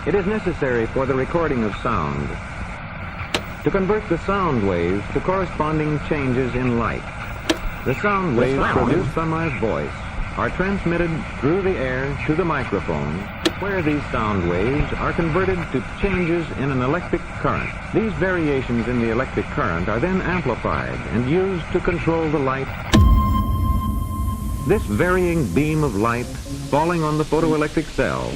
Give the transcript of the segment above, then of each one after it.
It is necessary for the recording of sound to convert the sound waves to corresponding changes in light. The sound waves produced by my voice are transmitted through the air to the microphone, where these sound waves are converted to changes in an electric current. These variations in the electric current are then amplified and used to control the light. This varying beam of light falling on the photoelectric cell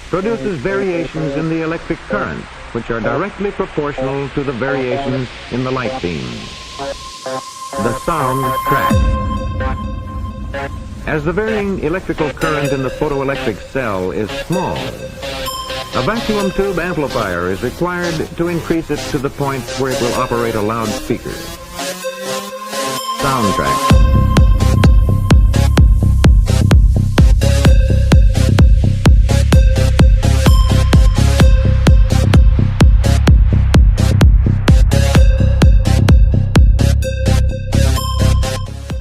produces variations in the electric current, which are directly proportional to the variations in the light beam. The sound track. As the varying electrical current in the photoelectric cell is small, a vacuum tube amplifier is required to increase it to the point where it will operate a loudspeaker. Sound track.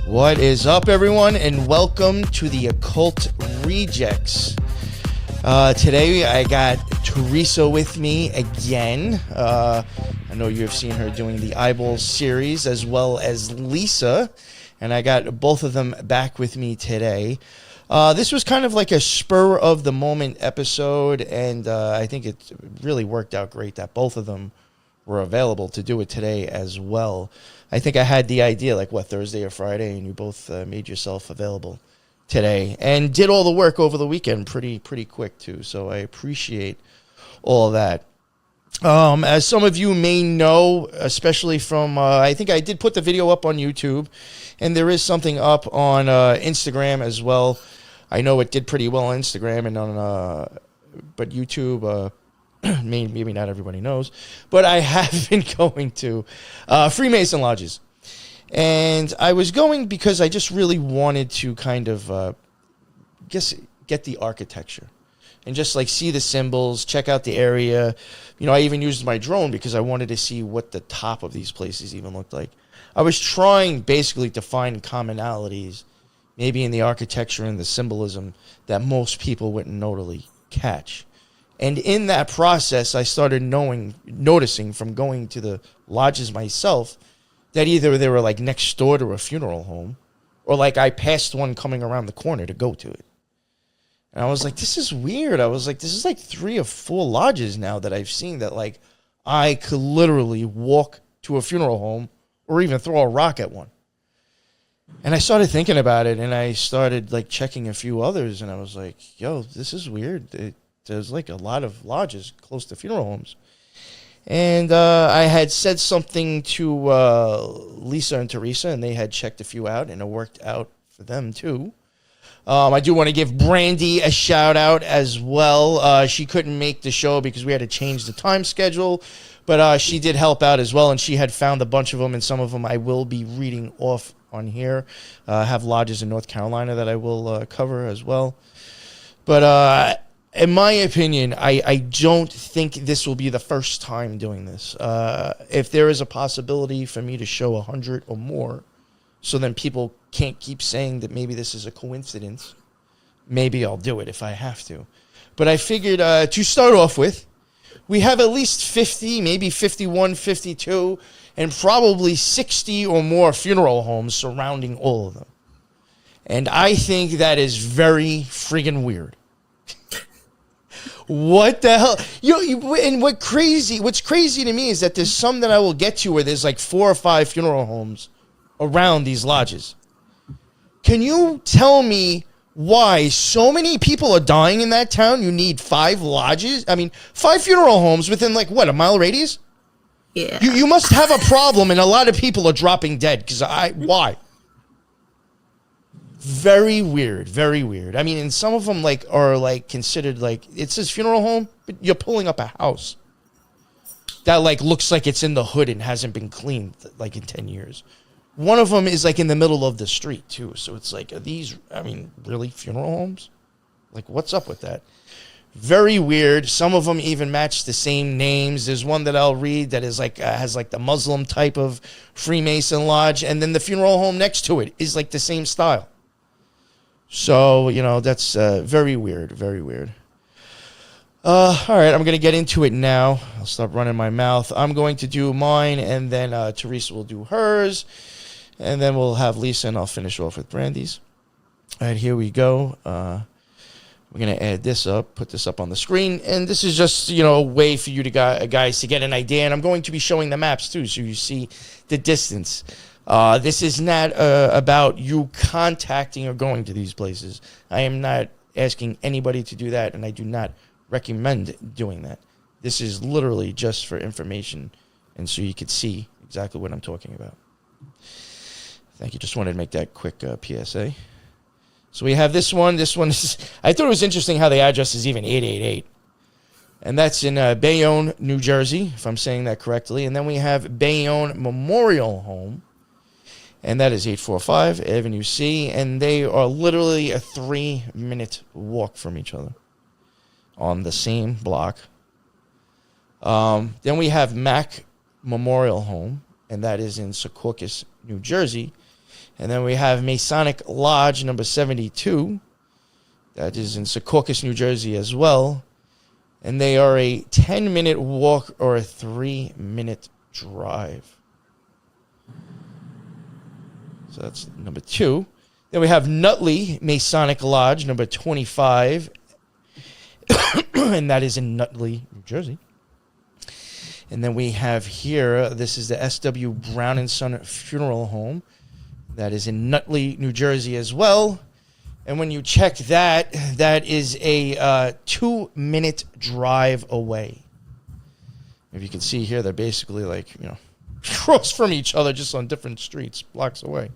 What is up, everyone, and welcome to the Occult Rejects. Today I got Teresa with me again. I know you have seen her doing the Eyeball series, as well as Lisa, and I got both of them back with me today. This was kind of like a spur-of-the-moment episode, and I think it really worked out great that both of them were available to do it today as well. I think I had the idea, like, Thursday or Friday, and you both made yourself available today and did all the work over the weekend pretty quick, too. So I appreciate all of that. As some of you may know, especially from, I think I did put the video up on YouTube, and there is something up on Instagram as well. I know it did pretty well on Instagram, and on, but YouTube, maybe not everybody knows, but I have been going to Freemason lodges. And I was going because I just really wanted to kind of, get the architecture and just like see the symbols, check out the area. You know, I even used my drone because I wanted to see what the top of these places even looked like. I was trying basically to find commonalities, maybe in the architecture and the symbolism that most people wouldn't totally catch. And in that process, I started noticing from going to the lodges myself that either they were like next door to a funeral home, or like I passed one coming around the corner to go to it. And I was like, this is weird. I was like, this is like 3 or 4 lodges now that I've seen that like I could literally walk to a funeral home or even throw a rock at one. And I started thinking about it, and I started like checking a few others, and I was like, yo, this is weird. There's like a lot of lodges close to funeral homes. And I had said something to Lisa and Teresa, and they had checked a few out, and it worked out for them too. I do want to give Brandy a shout out as well. She couldn't make the show because we had to change the time schedule, but she did help out as well, and she had found a bunch of them, and some of them I will be reading off on here. I have lodges in North Carolina that I will cover as well. But in my opinion, I don't think this will be the first time doing this. If there is a possibility for me to show 100 or more, so then people can't keep saying that maybe this is a coincidence, maybe I'll do it if I have to. But I figured to start off with, we have at least 50, maybe 51, 52, and probably 60 or more funeral homes surrounding all of them. And I think that is very friggin' weird. What the hell? And what's crazy to me is that there's some that I will get to where there's like 4 or 5 funeral homes around these lodges. Can you tell me why so many people are dying in that town? You need 5 lodges? I mean, 5 funeral homes within like, what, a mile radius? Yeah. You must have a problem, and a lot of people are dropping dead. Why? Very weird, very weird. I mean, and some of them like are like considered like, it says funeral home, but you're pulling up a house that like looks like it's in the hood and hasn't been cleaned like in 10 years. One of them is like in the middle of the street too. So it's like, are these, I mean, really funeral homes? Like, what's up with that? Very weird. Some of them even match the same names. There's one that I'll read that is like has like the Muslim type of Freemason lodge, and then the funeral home next to it is like the same style. So, you know, that's very weird, very weird. All right, I'm going to get into it now. I'll stop running my mouth. I'm going to do mine, and then Teresa will do hers. And then we'll have Lisa, and I'll finish off with Brandy's. All right, here we go. We're going to add this up, put this up on the screen. And this is just, a way for you to guys to get an idea. And I'm going to be showing the maps, too, so you see the distance. This is not about you contacting or going to these places. I am not asking anybody to do that, and I do not recommend doing that. This is literally just for information, and so you could see exactly what I'm talking about. Thank you. Just wanted to make that quick PSA. So we have this one. This one is, I thought it was interesting how the address is even 888. And that's in Bayonne, New Jersey, if I'm saying that correctly. And then we have Bayonne Memorial Home. And that is 845 Avenue C. And they are literally a 3-minute walk from each other on the same block. Then we have Mack Memorial Home. And that is in Secaucus, New Jersey. And then we have Masonic Lodge number 72. That is in Secaucus, New Jersey as well. And they are a 10-minute walk or a 3-minute drive. So that's number 2. Then we have Nutley Masonic Lodge number 25. And that is in Nutley, New Jersey. And then we have here, this is the S.W. Brown & Son Funeral Home. That is in Nutley, New Jersey as well. And when you check that, that is a 2-minute drive away. If you can see here, they're basically like, across from each other, just on different streets, blocks away.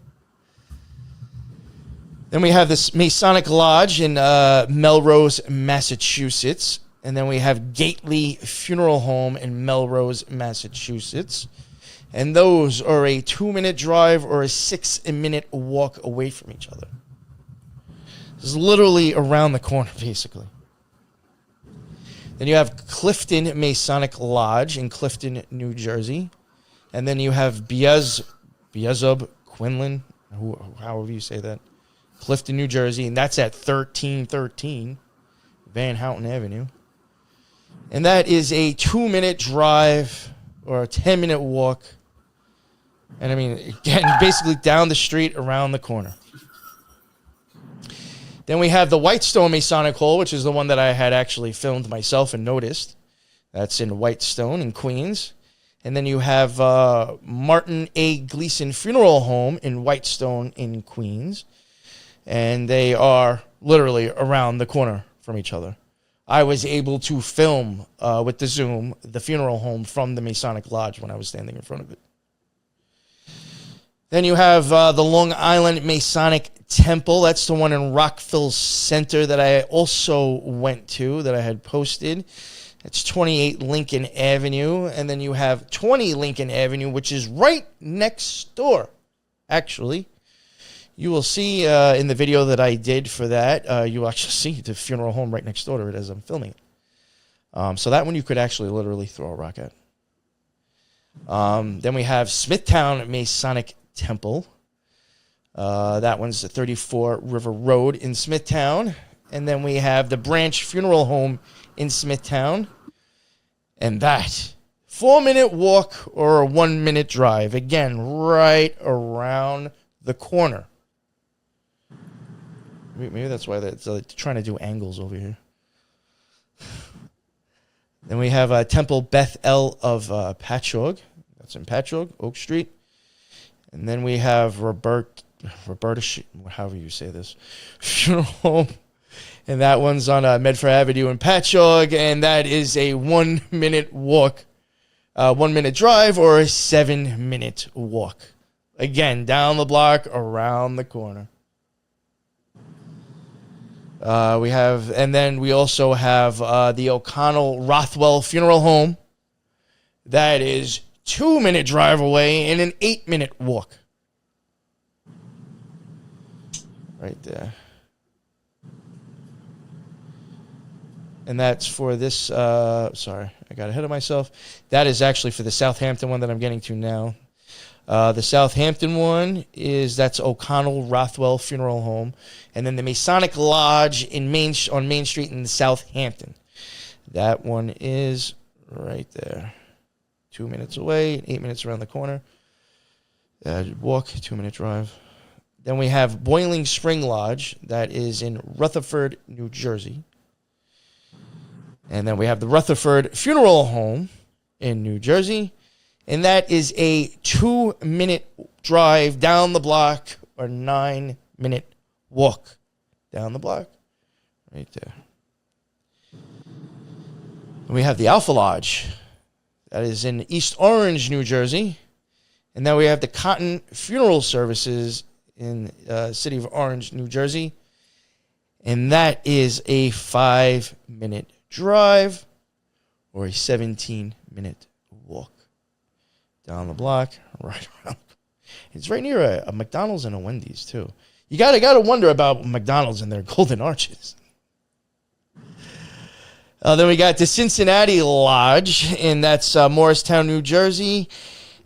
Then we have this Masonic Lodge in Melrose, Massachusetts. And then we have Gately Funeral Home in Melrose, Massachusetts. And those are a 2-minute drive or a 6-minute walk away from each other. This is literally around the corner, basically. Then you have Clifton Masonic Lodge in Clifton, New Jersey. And then you have Beelzebub Quinlan, however you say that, Clifton, New Jersey. And that's at 1313 Van Houten Avenue. And that is a 2-minute drive or a 10-minute walk. And I mean, again, basically down the street, around the corner. Then we have the Whitestone Masonic Hall, which is the one that I had actually filmed myself and noticed. That's in Whitestone in Queens. And then you have Martin A. Gleason Funeral Home in Whitestone in Queens. And they are literally around the corner from each other. I was able to film with the Zoom the funeral home from the Masonic Lodge when I was standing in front of it. Then you have the Long Island Masonic Temple. That's the one in Rockville Center that I also went to, that I had posted. It's 28 Lincoln Avenue. And then you have 20 Lincoln Avenue, which is right next door, actually. You will see in the video that I did for that, you will actually see the funeral home right next door to it as I'm filming it. So that one you could actually literally throw a rock at. Then we have Smithtown Masonic Temple. That one's the 34 River Road in Smithtown. And then we have the Branch Funeral Home in Smithtown. And that, 4-minute walk or a 1-minute drive. Again, right around the corner. Maybe that's why they're trying to do angles over here. Then we have Temple Beth El of Patchogue. That's in Patchogue, Oak Street. And then we have Roberta, however you say this, Funeral Home. And that one's on Medford Avenue in Patchogue. And that is a 1-minute walk, 1-minute drive, or a 7-minute walk. Again, down the block, around the corner. And then we also have the O'Connell Rothwell Funeral Home. That is 2-minute drive away and an 8-minute walk. Right there. And that's for this, sorry, I got ahead of myself. That is actually for the Southampton one that I'm getting to now. The Southampton one that's O'Connell Rothwell Funeral Home. And then the Masonic Lodge on Main Street in Southampton. That one is right there. 2 minutes away, 8 minutes around the corner. Walk, 2-minute drive. Then we have Boiling Spring Lodge. That is in Rutherford, New Jersey. And then we have the Rutherford Funeral Home in New Jersey. And that is a 2-minute drive down the block or 9-minute walk down the block. Right there. And we have the Alpha Lodge. That is in East Orange, New Jersey. And then we have the Cotton Funeral Services in city of Orange, New Jersey. And that is a 5-minute drive or a 17-minute walk down the block, right around. It's right near a McDonald's and a Wendy's, too. You gotta wonder about McDonald's and their golden arches. Then we got the Cincinnati Lodge, and that's Morristown, New Jersey.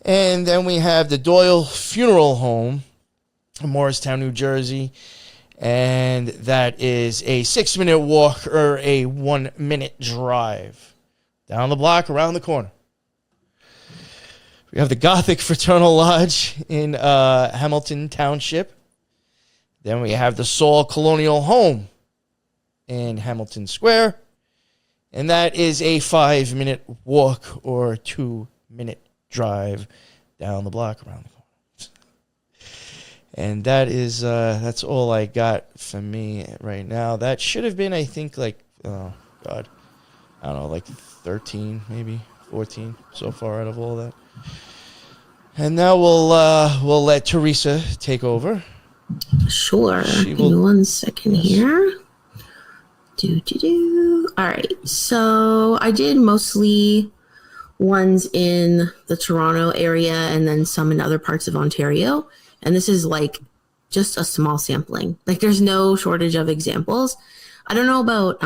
And then we have the Doyle Funeral Home in Morristown, New Jersey. And that is a 6-minute walk or a 1-minute drive down the block, around the corner. We have the Gothic Fraternal Lodge in Hamilton Township. Then we have the Saul Colonial Home in Hamilton Square. And that is a 5-minute walk or 2-minute drive down the block, around the corner. And that is, that's all I got for me right now. That should have been, I think, like, oh, God, I don't know, like 13, maybe 14 so far out of all that. And now we'll let Teresa take over. Sure. Give me 1 second here. All right. So I did mostly ones in the Toronto area and then some in other parts of Ontario. And this is like just a small sampling. Like there's no shortage of examples. I don't know about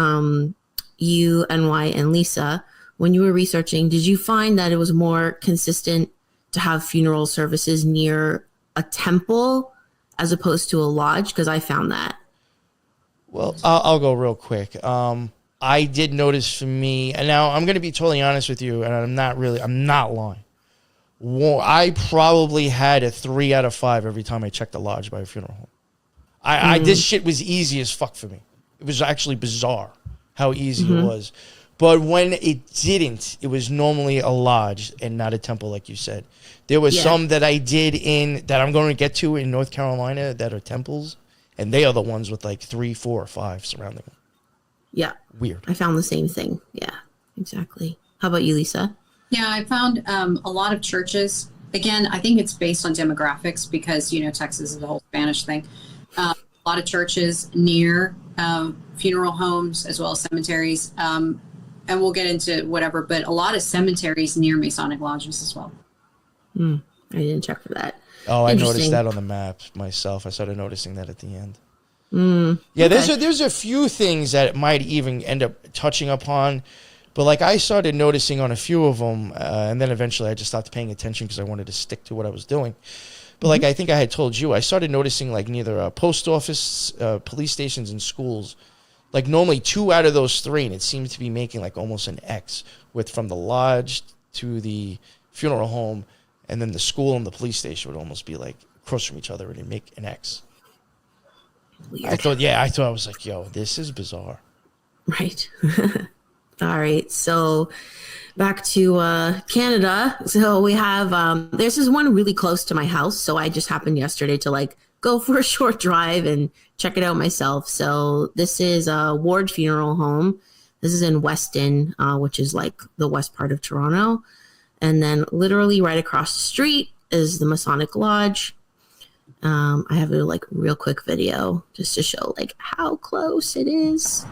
you, NY, and Lisa. When you were researching, did you find that it was more consistent to have funeral services near a temple as opposed to a lodge? Because I found that. Well, I'll go real quick. I did notice for me, and now I'm going to be totally honest with you, and I'm not lying. I probably had a 3 out of 5 every time I checked a lodge by a funeral home. This shit was easy as fuck for me. It was actually bizarre how easy it was. But when it didn't, it was normally a lodge and not a temple, like you said. There were some that I did that I'm going to get to in North Carolina that are temples. And they are the ones with like 3, 4, or 5 surrounding them. Yeah. Weird. I found the same thing. Yeah, exactly. How about you, Lisa? Yeah, I found a lot of churches. Again, I think it's based on demographics because, Texas is the whole Spanish thing. A lot of churches near funeral homes as well as cemeteries. And we'll get into whatever, but a lot of cemeteries near Masonic lodges as well. I didn't check for that. Oh, I noticed that on the map myself. I started noticing that at the end. Yeah, okay. There's a few things that might even end up touching upon, but like I started noticing on a few of them, and then eventually I just stopped paying attention because I wanted to stick to what I was doing. But like I think I had told you, I started noticing like neither a post office, police stations, and schools. Like normally 2 out of those 3, and it seemed to be making like almost an X with from the lodge to the funeral home. And then the school and the police station would almost be like across from each other and it'd make an X. Weird. I thought I was like, yo, this is bizarre. Right. All right. So back to Canada. So we have, there's this one really close to my house. So I just happened yesterday to like go for a short drive and check it out myself. So this is a Ward Funeral Home. This is in Weston, which is like the west part of Toronto. And then literally right across the street is the Masonic Lodge. I have a like real quick video just to show like how close it is.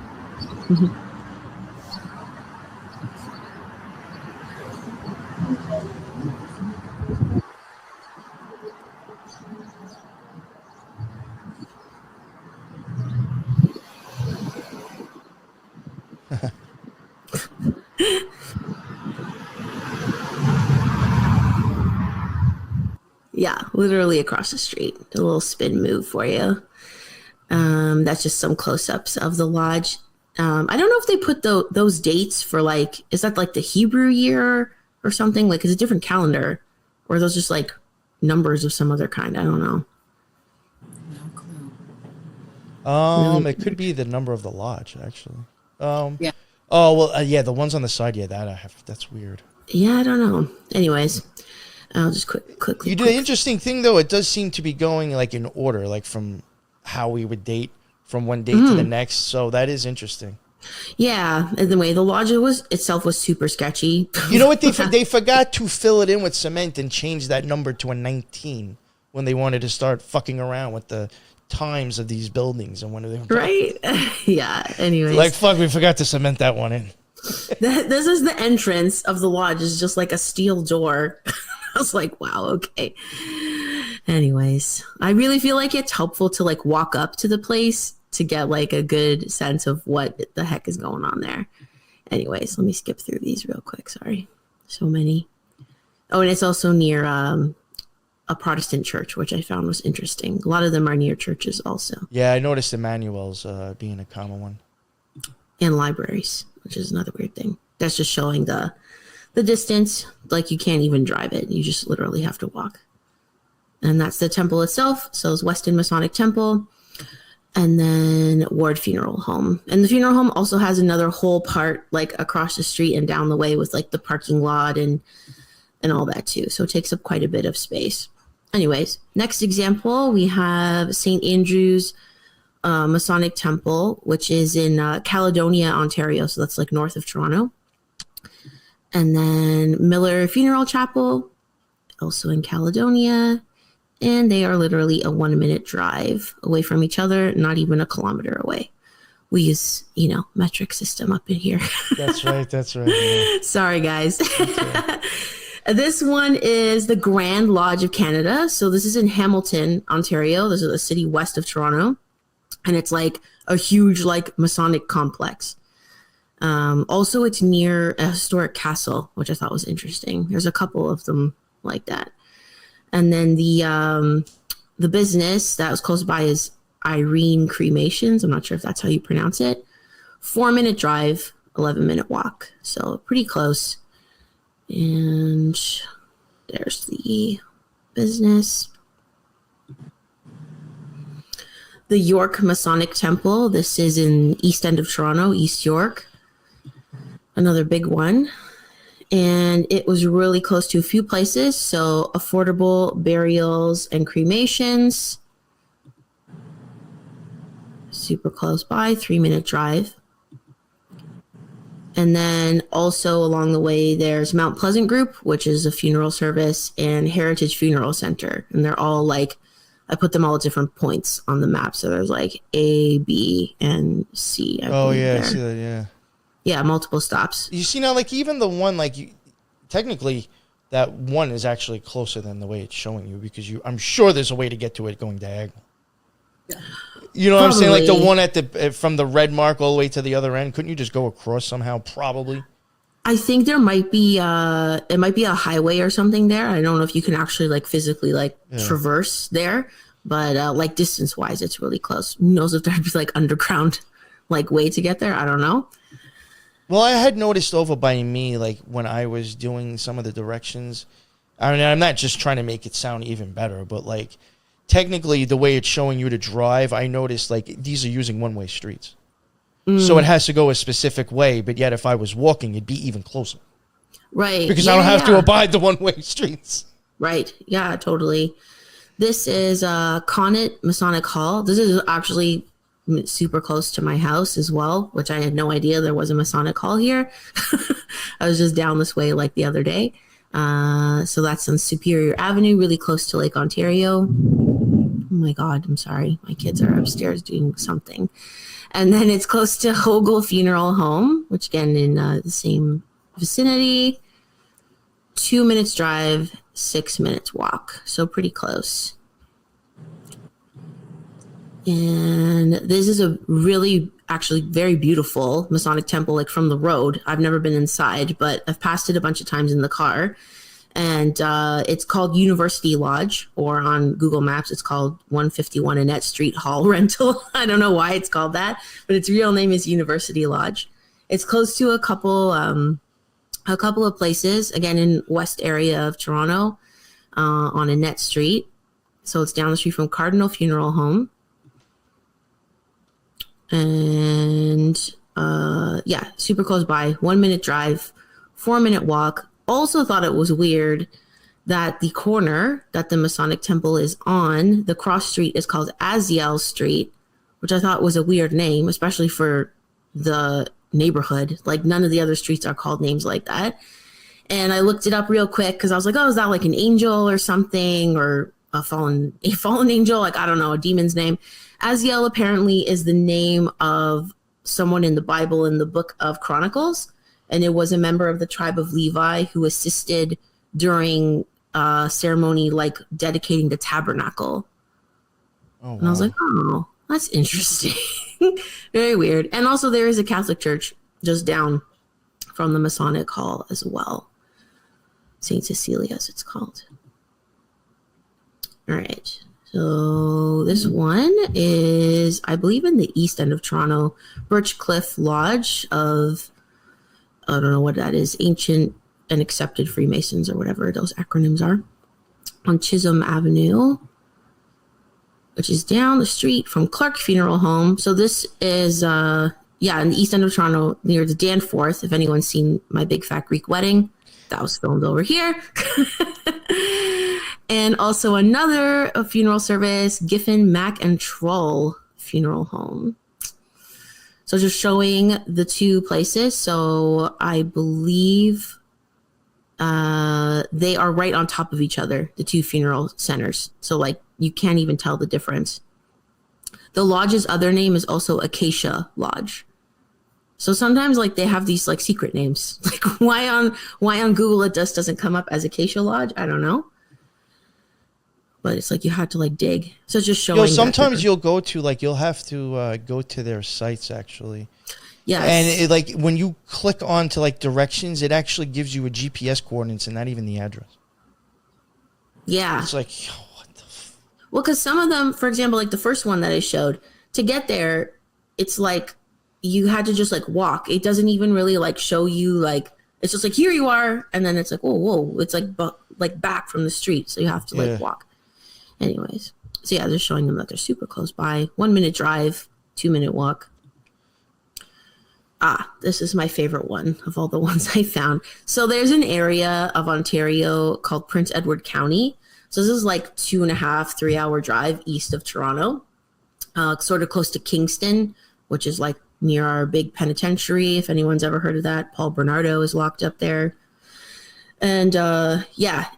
Yeah, literally across the street. A little spin move for you. That's just some close-ups of the lodge. I don't know if they put those dates for like, is that like the Hebrew year or something? Like, it's a different calendar, or are those just like numbers of some other kind? I don't know. No clue. It could be the number of the lodge, actually. Yeah. Oh well, yeah, the ones on the side, yeah, that I have. That's weird. Yeah, I don't know. Anyways, I'll just quickly. You do the interesting thing though. It does seem to be going like in order, like from how we would date from one date to the next. So that is interesting. Yeah, and the way the lodge itself was super sketchy. You know what? They forgot to fill it in with cement and change that number to a 19 when they wanted to start fucking around with the times of these buildings and when they were Right? Yeah. Anyways, like fuck, we forgot to cement that one in. This is the entrance of the lodge. It's just like a steel door. I was like, wow, okay. Anyways, I really feel like it's helpful to like walk up to the place to get like a good sense of what the heck is going on there. Anyways, let me skip through these real quick. Sorry. So many. Oh, and it's also near a Protestant church, which I found was interesting. A lot of them are near churches also. Yeah, I noticed Emmanuel's being a common one. And libraries, which is another weird thing. That's just showing the distance. Like you can't even drive it. You just literally have to walk. And that's the temple itself. So it's Weston Masonic Temple. And then Ward Funeral Home. And the funeral home also has another whole part like across the street and down the way with like the parking lot and all that too. So it takes up quite a bit of space. Anyways, next example, we have St. Andrew's Masonic Temple, which is in Caledonia, Ontario. So that's like north of Toronto. And then Miller Funeral Chapel, also in Caledonia. And they are literally a 1-minute drive away from each other, not even a kilometer away. We use, metric system up in here. That's right. That's right. Yeah. Sorry, guys. Right. This one is the Grand Lodge of Canada. So this is in Hamilton, Ontario. This is a city west of Toronto. And it's like a huge like Masonic complex. Also, it's near a historic castle, which I thought was interesting. There's a couple of them like that. And then the business that was close by is Irene Cremations. I'm not sure if that's how you pronounce it. 4-minute drive, 11-minute walk. So pretty close. And there's the business. The York Masonic Temple. This is in East End of Toronto, East York. Another big one. And it was really close to a few places. So affordable burials and cremations. Super close by, 3-minute drive. And then also along the way, there's Mount Pleasant Group, which is a funeral service, and Heritage Funeral Center. And they're all like, I put them all at different points on the map. So there's like A, B, and C. Oh, yeah, I see that, yeah. Yeah, multiple stops. You see now, like even the one, like technically that one is actually closer than the way it's showing you because I'm sure there's a way to get to it going diagonal. Yeah. You know what I'm saying? Like the one at from the red mark all the way to the other end. Couldn't you just go across somehow? Probably. I think there might be it might be a highway or something there. I don't know if you can actually like physically like traverse there, but like distance wise, it's really close. Who knows if there'd be like underground like way to get there? I don't know. Well, I had noticed over by me, like when I was doing some of the directions. I mean, I'm not just trying to make it sound even better, but like technically the way it's showing you to drive, I noticed like these are using one-way streets. So it has to go a specific way, but yet if I was walking, it'd be even closer. Right. Because I don't have to abide the one-way streets. Right. Yeah, totally. This is Connet Masonic Hall. This is actually super close to my house as well, which I had no idea there was a Masonic Hall here. I was just down this way like the other day. So that's on Superior Avenue, really close to Lake Ontario. Oh my God, I'm sorry. My kids are upstairs doing something. And then it's close to Hogle Funeral Home, which again in the same vicinity. 2 minutes drive, 6 minutes walk. So pretty close. And this is a really, actually very beautiful Masonic temple, like from the road. I've never been inside, but I've passed it a bunch of times in the car. And it's called University Lodge, or on Google Maps, it's called 151 Annette Street Hall Rental. I don't know why it's called that, but its real name is University Lodge. It's close to a couple of places, again, in west area of Toronto, on Annette Street. So it's down the street from Cardinal Funeral Home. And super close by, 1 minute drive, 4-minute walk. Also thought it was weird that the corner that the Masonic Temple is on, the cross street, is called Aziel Street, which I thought was a weird name, especially for the neighborhood. Like, none of the other streets are called names like that. And I looked it up real quick because I was like, oh, is that like an angel or something, or a fallen angel? Like, I don't know, a demon's name. Aziel apparently is the name of someone in the Bible in the book of Chronicles. And it was a member of the tribe of Levi who assisted during ceremony, like dedicating the tabernacle. Oh, wow. And I was like, oh, that's interesting. Very weird. And also there is a Catholic church just down from the Masonic Hall as well. St. Cecilia's, it's called. All right. So this one is, I believe, in the east end of Toronto, Birchcliff Lodge of, I don't know what that is, Ancient and Accepted Freemasons, or whatever those acronyms are, on Chisholm Avenue, which is down the street from Clark Funeral Home. So this is, in the east end of Toronto, near the Danforth. If anyone's seen My Big Fat Greek Wedding, that was filmed over here. And also another funeral service, Giffen, Mack, and Troll Funeral Home. So just showing the two places. So I believe they are right on top of each other, the two funeral centers. So like you can't even tell the difference. The lodge's other name is also Acacia Lodge. So sometimes like they have these like secret names. Like why on Google it just doesn't come up as Acacia Lodge? I don't know. But it's like you had to like dig. So just showing. Sometimes you'll go to like you'll have to go to their sites actually. Yes. And it, like when you click on to like directions, it actually gives you a GPS coordinates and not even the address. Yeah. It's like, what the? Well, because some of them, for example, like the first one that I showed, to get there, it's like you had to just like walk. It doesn't even really like show you like. It's just like here you are, and then it's like whoa. It's like back from the street, so you have to like walk. Anyways, so yeah, they're showing them that they're super close by. 1 minute drive, 2-minute walk. This is my favorite one of all the ones I found. So there's an area of Ontario called Prince Edward County. So this is like 2.5, 3 hour drive east of Toronto, sort of close to Kingston, which is like near our big penitentiary. If anyone's ever heard of that, Paul Bernardo is locked up there. And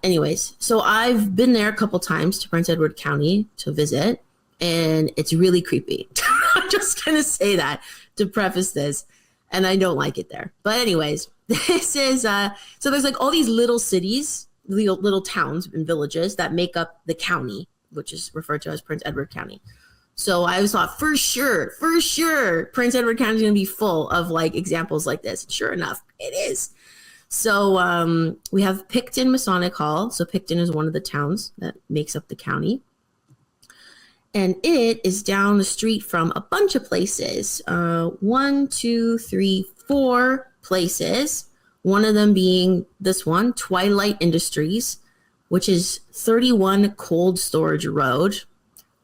anyways, so I've been there a couple times to Prince Edward County to visit, and it's really creepy. I'm just going to say that to preface this, and I don't like it there. But anyways, this is, so there's like all these little cities, little towns and villages that make up the county, which is referred to as Prince Edward County. So I always thought for sure, Prince Edward County is going to be full of like examples like this. Sure enough, it is. So we have Picton Masonic Hall. So Picton is one of the towns that makes up the county. And it is down the street from a bunch of places. 1, 2, 3, 4 places. One of them being this one, Twilight Industries, which is 31 Cold Storage Road.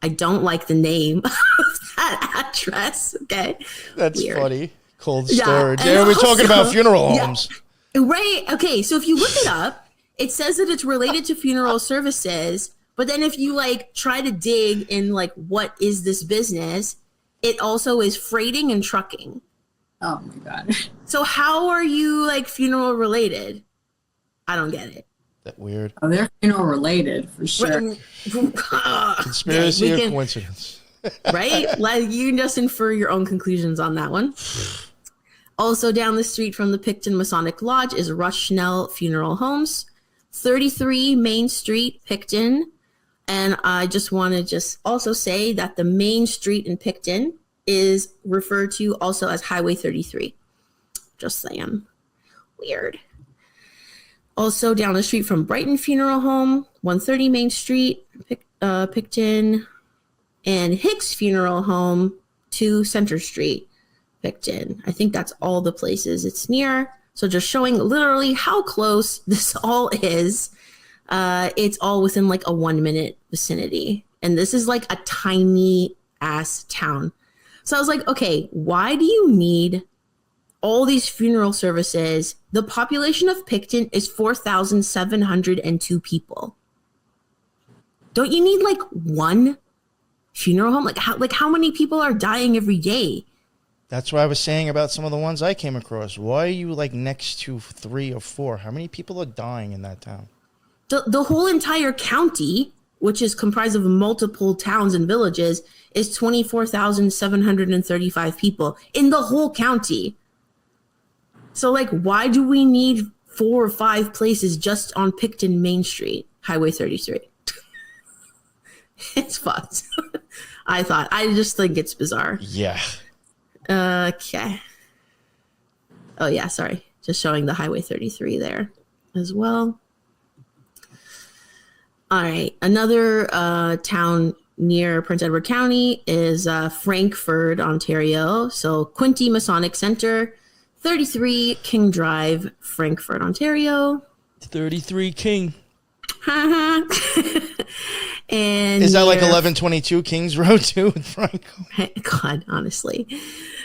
I don't like the name of that address. Okay. That's weird. Funny. Cold storage. Yeah, we're talking about funeral homes. Right. Okay. So if you look it up, it says that it's related to funeral services. But then if you like try to dig in like, what is this business? It also is freighting and trucking. Oh my God. So how are you like funeral related? I don't get it. That weird. Oh, they're funeral related for sure. Conspiracy or coincidence? Right? Like you can just infer your own conclusions on that one. Also down the street from the Picton Masonic Lodge is Rushnell Funeral Homes, 33 Main Street, Picton. And I just want to also say that the main street in Picton is referred to also as Highway 33. Just saying. Weird. Also down the street from Brighton Funeral Home, 130 Main Street, Picton, and Hicks Funeral Home, 2 Center Street, Picton. I think that's all the places it's near. So just showing literally how close this all is. It's all within like a 1-minute vicinity. And this is like a tiny ass town. So I was like, okay, why do you need all these funeral services? The population of Picton is 4,702 people. Don't you need like one funeral home? Like how many people are dying every day? That's what I was saying about some of the ones I came across. Why are you like next to 3 or 4? How many people are dying in that town? The whole entire county, which is comprised of multiple towns and villages, is 24,735 people in the whole county. So like, why do we need 4 or 5 places just on Picton Main Street, Highway 33? It's fucked. I just think it's bizarre. Yeah. Okay. Oh yeah, sorry. Just showing the Highway 33 there as well. All right. Another town near Prince Edward County is Frankfurt, Ontario. So Quinte Masonic Center, 33 King Drive, Frankfurt, Ontario. 33 King. And is that like 1122 Kings Road too in Franco? God, honestly.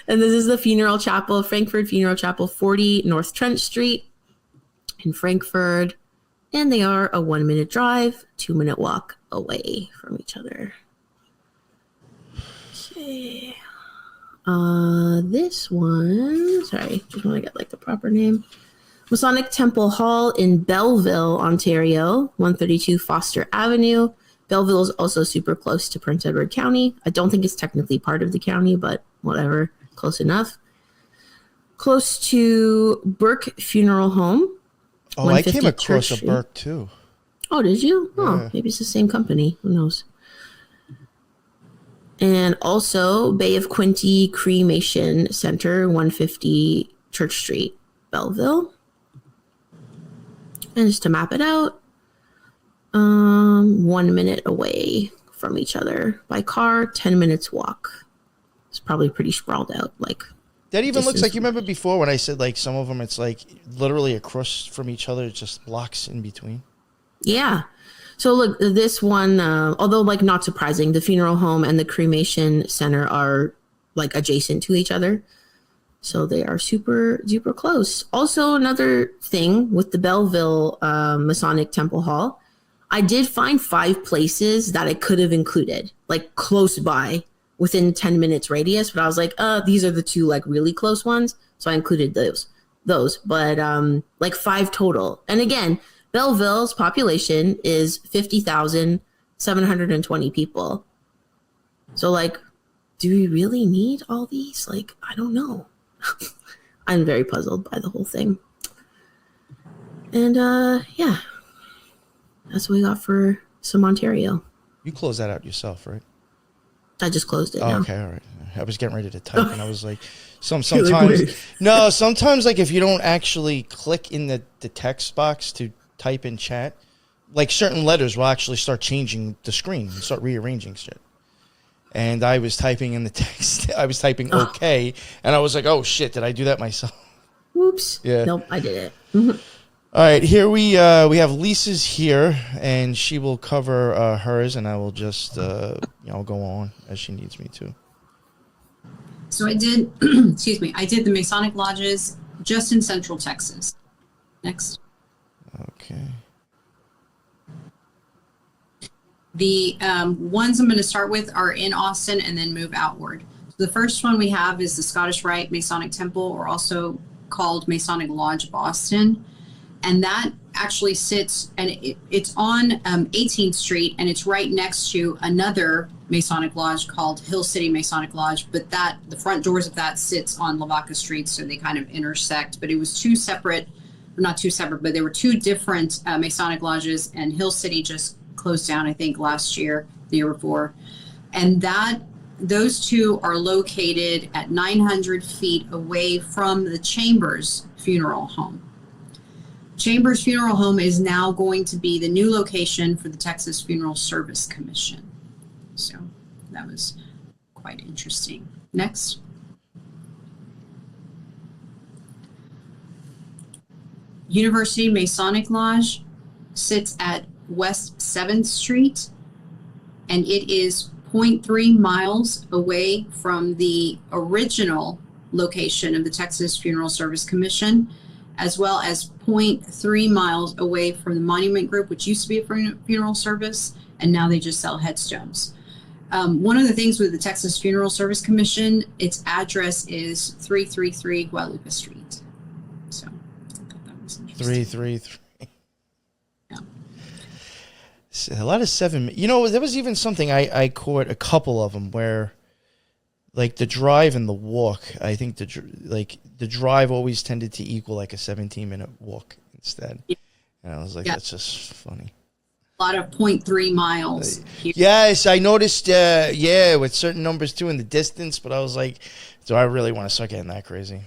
And this is the funeral chapel, Frankfurt Funeral Chapel, 40 North Trent Street in Frankfurt. And they are a 1-minute drive, 2-minute walk away from each other. Okay. This one, sorry, just want to get like the proper name. Masonic Temple Hall in Belleville, Ontario, 132 Foster Avenue. Belleville is also super close to Prince Edward County. I don't think it's technically part of the county, but whatever, close enough. Close to Burke Funeral Home. Oh, I came across a Burke too. Oh, did you? Oh, yeah. Maybe it's the same company. Who knows? And also Bay of Quinte Cremation Center, 150 Church Street, Belleville. And just to map it out, 1 minute away from each other by car, 10 minutes walk. It's probably pretty sprawled out. Like that even looks like, you remember before when I said like some of them, it's like literally across from each other, just blocks in between. Yeah. So look, this one, although like not surprising, the funeral home and the cremation center are like adjacent to each other. So they are super, super close. Also, another thing with the Belleville Masonic Temple Hall, I did find 5 places that I could have included, like close by, within 10 minutes radius. But I was like, these are the 2 like really close ones. So I included those. But like 5 total. And again, Belleville's population is 50,720 people. So like, do we really need all these? Like, I don't know. I'm very puzzled by the whole thing. And yeah, that's what we got for some Ontario. You closed that out yourself, right? I just closed it. Oh, okay, all right. I was getting ready to type, and I was like, sometimes like if you don't actually click in the text box to type in chat, like certain letters will actually start changing the screen and start rearranging shit. And I was typing in the text. I was typing okay, and I was like, "Oh shit! Did I do that myself?" Whoops. Yeah. Nope, I did it. All right, here we have Lisa's here, and she will cover hers, and I will just go on as she needs me to. So I did, excuse me, I did the Masonic lodges just in Central Texas. Next. Okay. The ones I'm going to start with are in Austin and then move outward. So the first one we have is the Scottish Rite Masonic Temple, or also called Masonic Lodge Boston. And that actually sits, and it's on 18th Street, and it's right next to another Masonic Lodge called Hill City Masonic Lodge. But the front doors of that sits on Lavaca Street, so they kind of intersect. But it was not two separate, but there were 2 different Masonic lodges, and Hill City just closed down, I think, last year, the year before. And those 2 are located at 900 feet away from the Chambers Funeral Home. Chambers Funeral Home is now going to be the new location for the Texas Funeral Service Commission. So that was quite interesting. Next. University Masonic Lodge sits at West 7th Street, and it is 0.3 miles away from the original location of the Texas Funeral Service Commission, as well as 0.3 miles away from the Monument Group, which used to be a funeral service, and now they just sell headstones. One of the things with the Texas Funeral Service Commission, its address is 333 Guadalupe Street. So I thought that was interesting. 333. Yeah. A lot of 7. You know, there was even something I caught a couple of them where, like the drive and the walk. I think the drive always tended to equal like a 17-minute walk instead. Yeah. And I was like, that's just funny. A lot of 0.3 miles. Here. Yes, I noticed. With certain numbers too in the distance, but I was like, do I really want to start getting that crazy?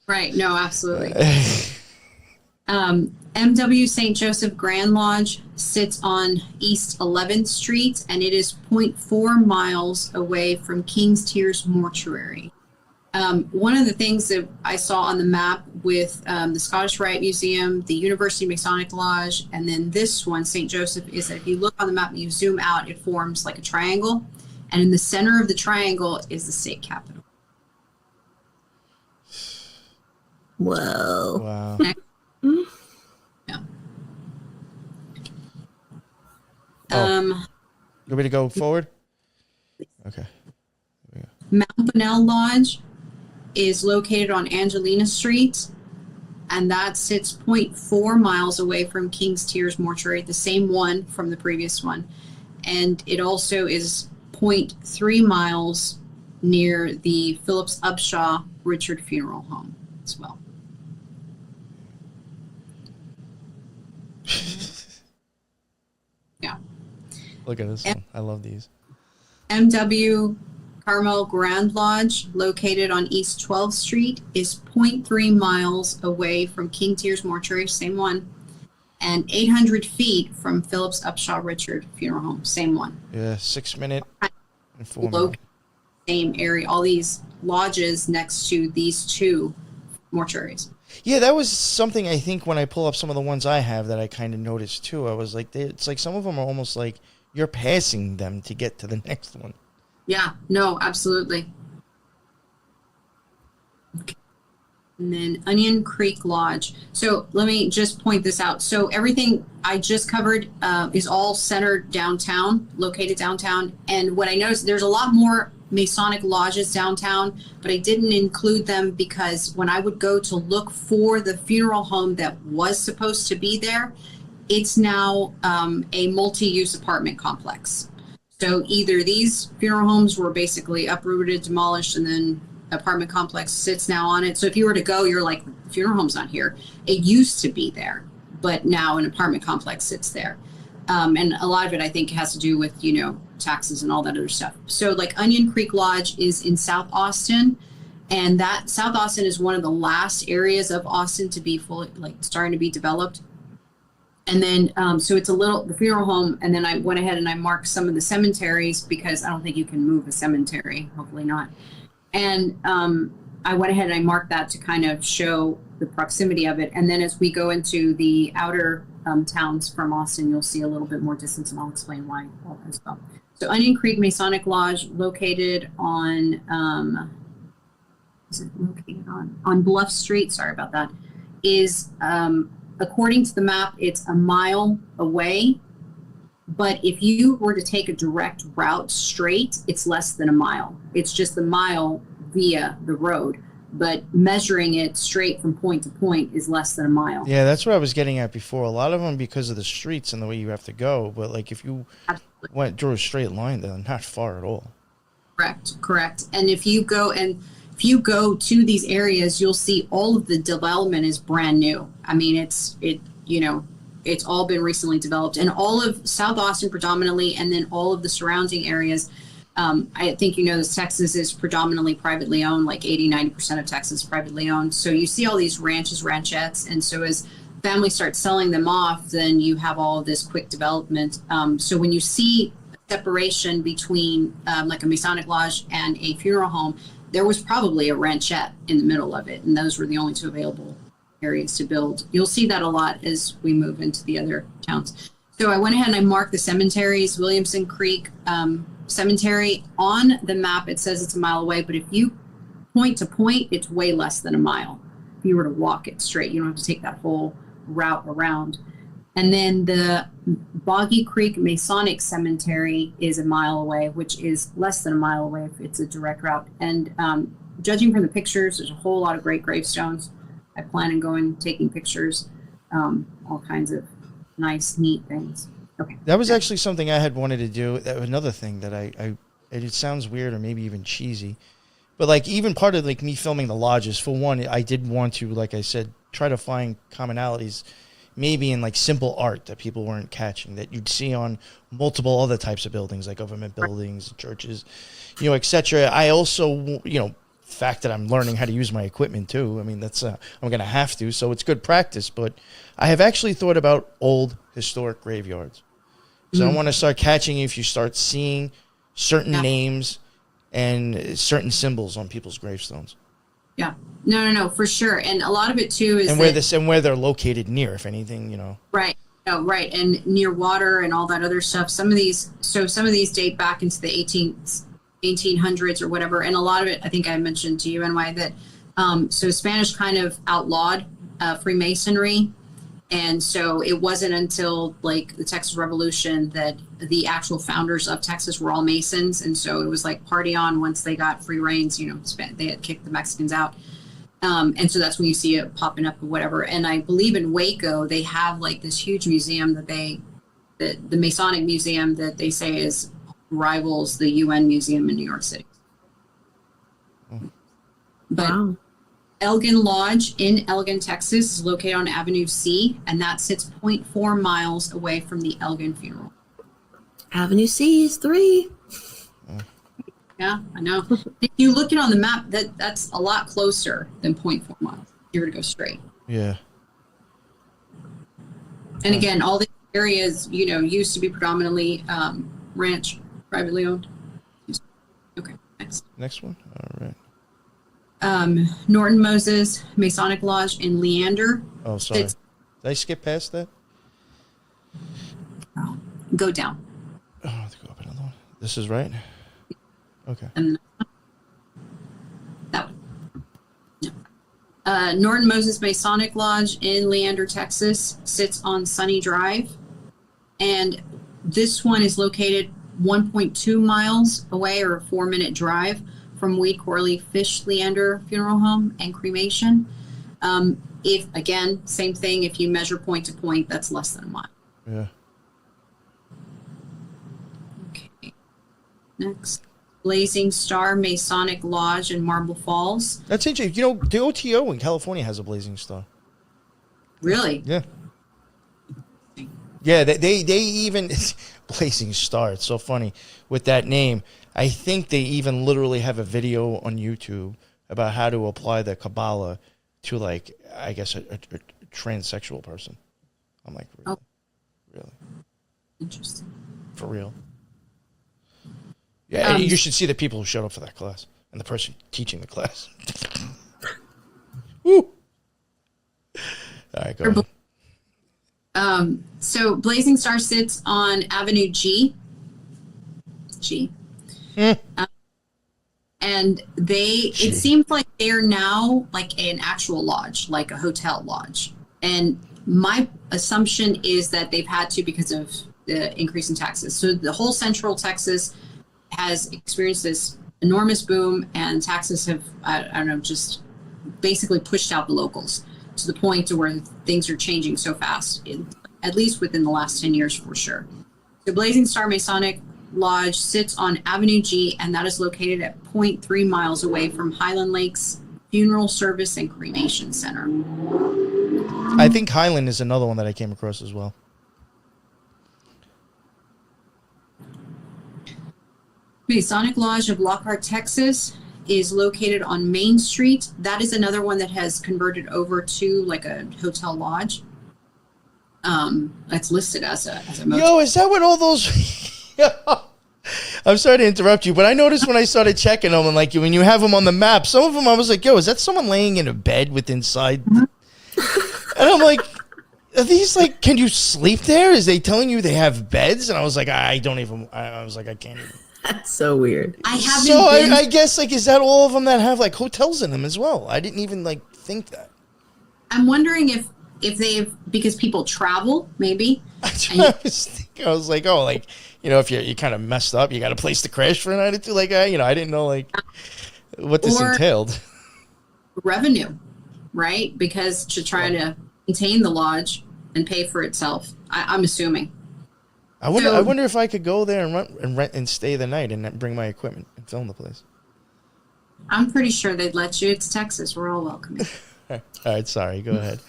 Right. No, absolutely. MW St. Joseph Grand Lodge sits on East 11th Street, and it is 0.4 miles away from King's Tears Mortuary. One of the things that I saw on the map with the Scottish Rite Museum, the University Masonic Lodge, and then this one, St. Joseph, is that if you look on the map and you zoom out, it forms like a triangle, and in the center of the triangle is the state capitol. Whoa. Wow. Yeah. You want me to go forward? Okay. Mount Bonnell Lodge is located on Angelina Street, and that sits 0.4 miles away from King's Tears Mortuary, the same one from the previous one. And it also is 0.3 miles near the Phillips Upshaw Richard Funeral Home as well. Yeah. Look at this one. I love these. MW Carmel Grand Lodge, located on East 12th Street, is 0.3 miles away from King Tears Mortuary, same one, and 800 feet from Phillips Upshaw Richard Funeral Home, same one. Yeah, 6 minute and 4 minute. Same area, all these lodges next to these two mortuaries. Yeah, that was something I think when I pull up some of the ones I have that I kind of noticed too. I was like, it's like some of them are almost like you're passing them to get to the next one. Yeah, no, absolutely. Okay. And then Onion Creek Lodge. So let me just point this out. So everything I just covered is all centered downtown, located downtown. And what I noticed, there's a lot more Masonic lodges downtown, but I didn't include them because when I would go to look for the funeral home that was supposed to be there, it's now a multi-use apartment complex. So either these funeral homes were basically uprooted, demolished, and then apartment complex sits now on it. So if you were to go, you're like, funeral home's not here. It used to be there, but now an apartment complex sits there. And a lot of it, I think, has to do with, taxes and all that other stuff. So like Onion Creek Lodge is in South Austin, and that South Austin is one of the last areas of Austin to be fully, starting to be developed. And then, so it's the funeral home, and then I went ahead and I marked some of the cemeteries because I don't think you can move a cemetery, hopefully not. And I went ahead and I marked that to kind of show the proximity of it. And then as we go into the outer towns from Austin, you'll see a little bit more distance, and I'll explain why all as well. So Onion Creek Masonic Lodge, located on, on Bluff Street, sorry about that, is, according to the map, it's a mile away. But if you were to take a direct route straight, it's less than a mile. It's just a mile via the road. But measuring it straight from point to point is less than a mile. Yeah, that's what I was getting at before. A lot of them because of the streets and the way you have to go. But like if you drew a straight line, they're not far at all. Correct. And if you go to these areas, you'll see all of the development is brand new. I mean, it's all been recently developed, and all of South Austin predominantly, and then all of the surrounding areas. I think this Texas is predominantly privately owned, like 80-90% of Texas is privately owned. So you see all these ranches, ranchettes, and so as families start selling them off, then you have all of this quick development. So when you see separation between like a Masonic lodge and a funeral home, there was probably a ranchette in the middle of it, and those were the only two available areas to build. You'll see that a lot as we move into the other towns. So I went ahead and I marked the cemeteries. Williamson Creek Cemetery on the map, it says it's a mile away, but if you point to point, it's way less than a mile. If you were to walk it straight, you don't have to take that whole route around. And then the Boggy Creek Masonic Cemetery is a mile away, which is less than a mile away if it's a direct route. And judging from the pictures, there's a whole lot of great gravestones. I plan on going, taking pictures, all kinds of nice, neat things. Okay. That was actually something I had wanted to do. Another thing that it sounds weird or maybe even cheesy, but like even part of like me filming the lodges, for one, I did want to, like I said, try to find commonalities maybe in like simple art that people weren't catching, that you'd see on multiple other types of buildings, like government buildings, churches, etc. I also, fact that I'm learning how to use my equipment too. I mean, that's I'm going to have to, so it's good practice. But I have actually thought about old historic graveyards. So I want to start catching if you start seeing certain names and certain symbols on people's gravestones. Yeah, no, for sure. And a lot of it too is where they're located near, if anything, Right. No, right, and near water and all that other stuff. Some of these date back into the 1800s or whatever, and a lot of it, I think I mentioned to you, NY, that so Spanish kind of outlawed Freemasonry, and so it wasn't until like the Texas Revolution that the actual founders of Texas were all Masons, and so it was like party on once they got free reigns. They had kicked the Mexicans out, and so that's when you see it popping up or whatever. And I believe in Waco they have like this huge museum that the Masonic museum that they say is rivals the UN museum in New York City. But wow. Elgin Lodge in Elgin, Texas is located on Avenue C, and that sits 0.4 miles away from the Elgin funeral. Avenue C is 3. Yeah, I know. If you look it on the map, that's a lot closer than 0.4 miles. If you were to go straight. Yeah. And again, all these areas, used to be predominantly ranch, privately owned. Okay, next. Next one? All right. Norton Moses Masonic Lodge in Leander. Oh, sorry. Did I skip past that? Go down. Oh, I have to go up another one. This is right? Okay. And that one. No. Norton Moses Masonic Lodge in Leander, Texas sits on Sunny Drive. And this one is located 1.2 miles away, or a 4-minute drive from Weed Corley Fish Leander Funeral Home and Cremation. If again, same thing, if you measure point to point, that's less than a mile. Yeah. Okay. Next. Blazing Star Masonic Lodge in Marble Falls. That's interesting. The OTO in California has a Blazing Star. Really? Yeah. Yeah, they even Blazing Star. It's so funny with that name. I think they even literally have a video on YouTube about how to apply the Kabbalah to, like, I guess, a transsexual person. I'm like, really? Really? Interesting. For real? Yeah, you should see the people who showed up for that class and the person teaching the class. Woo! All right, go ahead. So Blazing Star sits on Avenue G. And it seems like they're now like an actual lodge, like a hotel lodge. And my assumption is that they've had to because of the increase in taxes. So the whole central Texas has experienced this enormous boom, and taxes have, I don't know, just basically pushed out the locals to the point to where things are changing so fast, at least within the last 10 years for sure. The Blazing Star Masonic Lodge sits on Avenue G, and that is located at 0.3 miles away from Highland Lakes Funeral Service and Cremation Center. I think Highland is another one that I came across as well. Masonic Lodge of Lockhart, Texas is located on Main Street. That is another one that has converted over to like a hotel lodge. It's listed as a motel. Yo, is that what all those? I'm sorry to interrupt you, but I noticed when I started checking them, and like when you have them on the map, some of them I was like, "Yo, is that someone laying in a bed with inside?" And I'm like, "Are these like? Can you sleep there? Is they telling you they have beds?" And I was like, "I don't even." I was like, "I can't even." That's so weird. I haven't. So I guess like is that all of them that have like hotels in them as well? I didn't even like think that. I'm wondering if they've, because people travel, maybe. That's what I was thinking. I was like, oh, like, you know, if you kind of messed up, you got a place to crash for a night or two. Like, I didn't know like what this entailed. Revenue, right? Because to try to maintain the lodge and pay for itself, I'm assuming. I wonder if I could go there and rent and stay the night and bring my equipment and film the place. I'm pretty sure they'd let you. It's Texas. We're all welcoming. All right, sorry. Go ahead.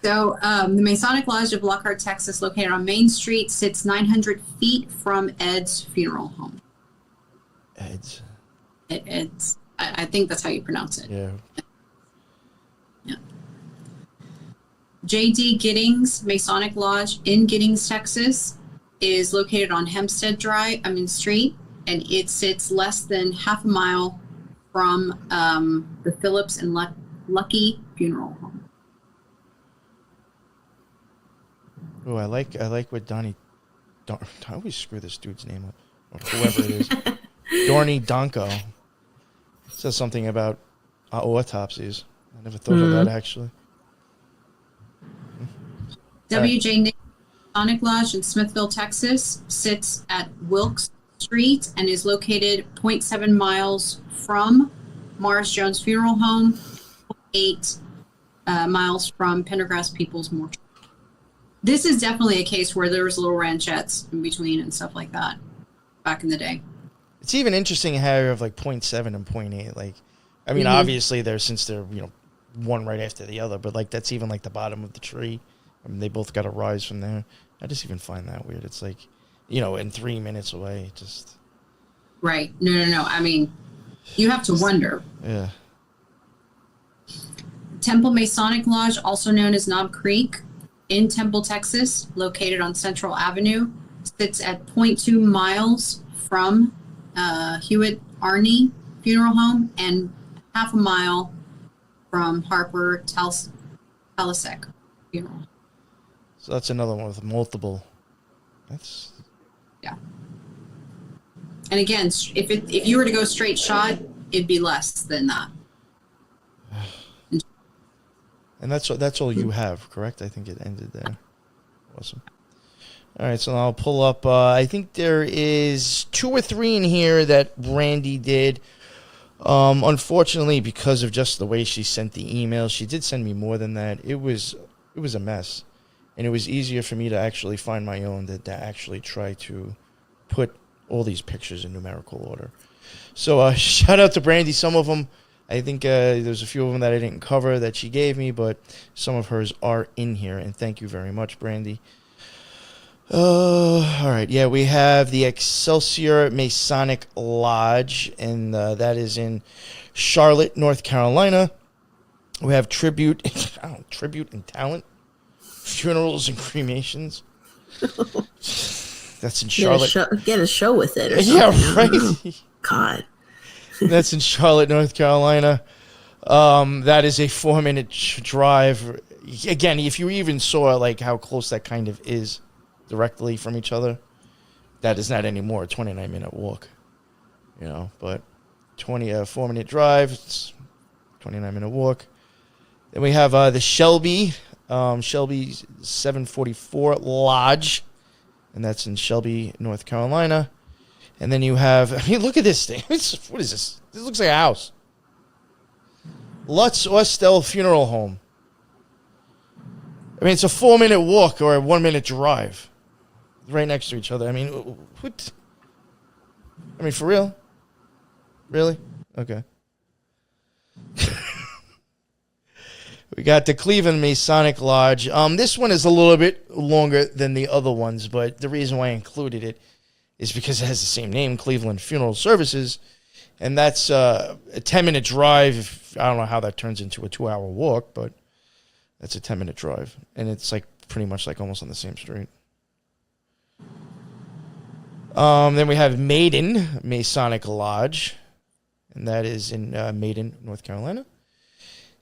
So the Masonic Lodge of Lockhart, Texas, located on Main Street, sits 900 feet from Ed's funeral home. Ed's? Ed's. I think that's how you pronounce it. Yeah. Yeah. J.D. Giddings Masonic Lodge in Giddings, Texas, is located on Hempstead Street, and it sits less than half a mile from the Phillips and Lucky funeral home. Oh, I like what Donnie. I always screw this dude's name up, or whoever it is. Dorney Donko says something about autopsies. I never thought of that actually. W.J. Nick Masonic Lodge in Smithville, Texas, sits at Wilkes Street and is located 0.7 miles from Morris Jones Funeral Home, 8 miles from Pendergrass People's Mortuary. This is definitely a case where there was little ranchettes in between and stuff like that back in the day. It's even interesting how you have like 0.7 and 0.8. Like, I mean, obviously since they're one right after the other, but like that's even like the bottom of the tree. I mean, they both got a rise from there. I just even find that weird. It's like, in 3 minutes away, just. Right. No. I mean, you have to wonder. Yeah. Temple Masonic Lodge, also known as Knob Creek, in Temple, Texas, located on Central Avenue, sits at 0.2 miles from Hewitt Arney Funeral Home and half a mile from Harper Talasek Funeral Home. So that's another one with multiple. Yeah. And again, if you were to go straight shot, it'd be less than that. And that's all you have, correct? I think it ended there. Awesome. All right, so I'll pull up. I think there is 2 or 3 in here that Randy did. Unfortunately, because of just the way she sent the email, she did send me more than that. It was a mess, and it was easier for me to actually find my own than to actually try to put all these pictures in numerical order. So shout out to Brandy. Some of them, I think there's a few of them that I didn't cover that she gave me, but some of hers are in here, and thank you very much, Brandy. All right, yeah, we have the Excelsior Masonic Lodge, and that is in Charlotte, North Carolina. We have Tribute and Talent, Funerals and Cremations. That's in Charlotte. Get a show with it or something. Yeah, right. God. That's in Charlotte, North Carolina. That is a 4-minute drive. Again, if you even saw like how close that kind of is directly from each other, that is not anymore a 29-minute walk. But 4-minute drive, it's 29-minute walk. Then we have the Shelby 744 Lodge, and that's in Shelby, North Carolina. And then you have, look at this thing. What is this? This looks like a house. Lutz Ostel Funeral Home. I mean, it's a 4-minute walk or a 1-minute drive. Right next to each other. I mean, what? I mean, for real? Really? Okay. We got the Cleveland Masonic Lodge. This one is a little bit longer than the other ones, but the reason why I included it is because it has the same name, Cleveland Funeral Services, and that's a 10-minute drive. I don't know how that turns into a 2-hour walk, but that's a 10-minute drive, and it's like pretty much like almost on the same street. Then we have Maiden Masonic Lodge, and that is in Maiden, North Carolina.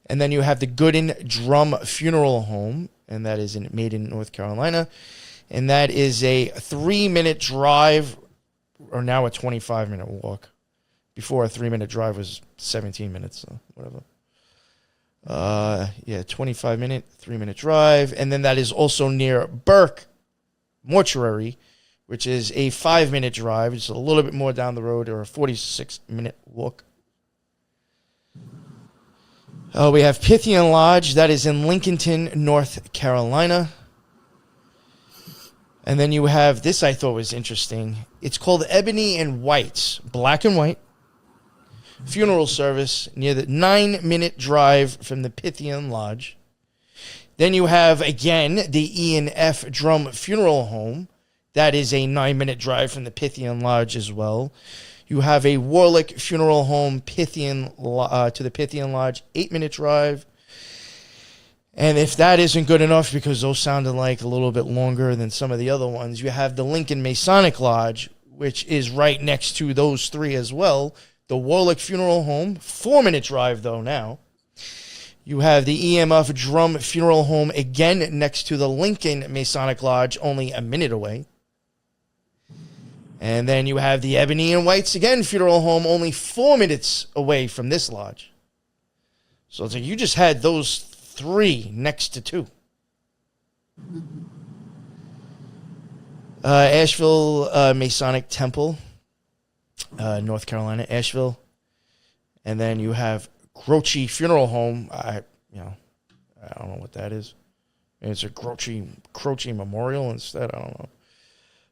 And then you have the Gooden Drum Funeral Home, and that is in Maiden, North Carolina. And that is a 3-minute drive, or now a 25-minute walk. Before a 3-minute drive was 17 minutes, so whatever. 25-minute, 3-minute drive. And then that is also near Burke Mortuary, which is a 5-minute drive. It's a little bit more down the road, or a 46-minute walk. We have Pythian Lodge. That is in Lincolnton, North Carolina. And then you have, this I thought was interesting. It's called Ebony and White's, black and white, funeral service near the 9-minute drive from the Pythian Lodge. Then you have, again, the Ian F. Drum Funeral Home. That is a 9-minute drive from the Pythian Lodge as well. You have a Warlick Funeral Home to the Pythian Lodge, 8-minute drive. And if that isn't good enough, because those sounded like a little bit longer than some of the other ones, you have the Lincoln Masonic Lodge, which is right next to those three as well. The Warlick Funeral Home, 4-minute drive though now. You have the EMF Drum Funeral Home, again next to the Lincoln Masonic Lodge, only a minute away. And then you have the Ebony and White's, again, funeral home, only 4 minutes away from this lodge. So it's like you just had those three next to two. Asheville Masonic Temple, North Carolina, Asheville. And then you have Croce Funeral Home. I don't know what that is. Maybe it's a Croce Memorial instead. I don't know.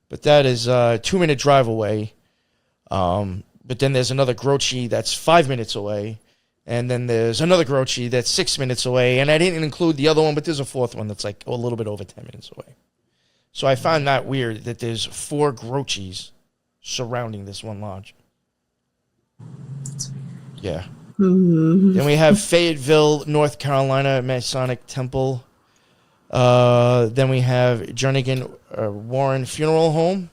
But that is a 2-minute drive away. But then there's another Croce that's 5 minutes away. And then there's another Croce that's 6 minutes away. And I didn't include the other one, but there's a fourth one that's like a little bit over 10 minutes away. So I found that weird that there's 4 Croces surrounding this one lodge. Yeah. Mm-hmm. Then we have Fayetteville, North Carolina Masonic Temple. Then we have Jernigan Warren Funeral Home,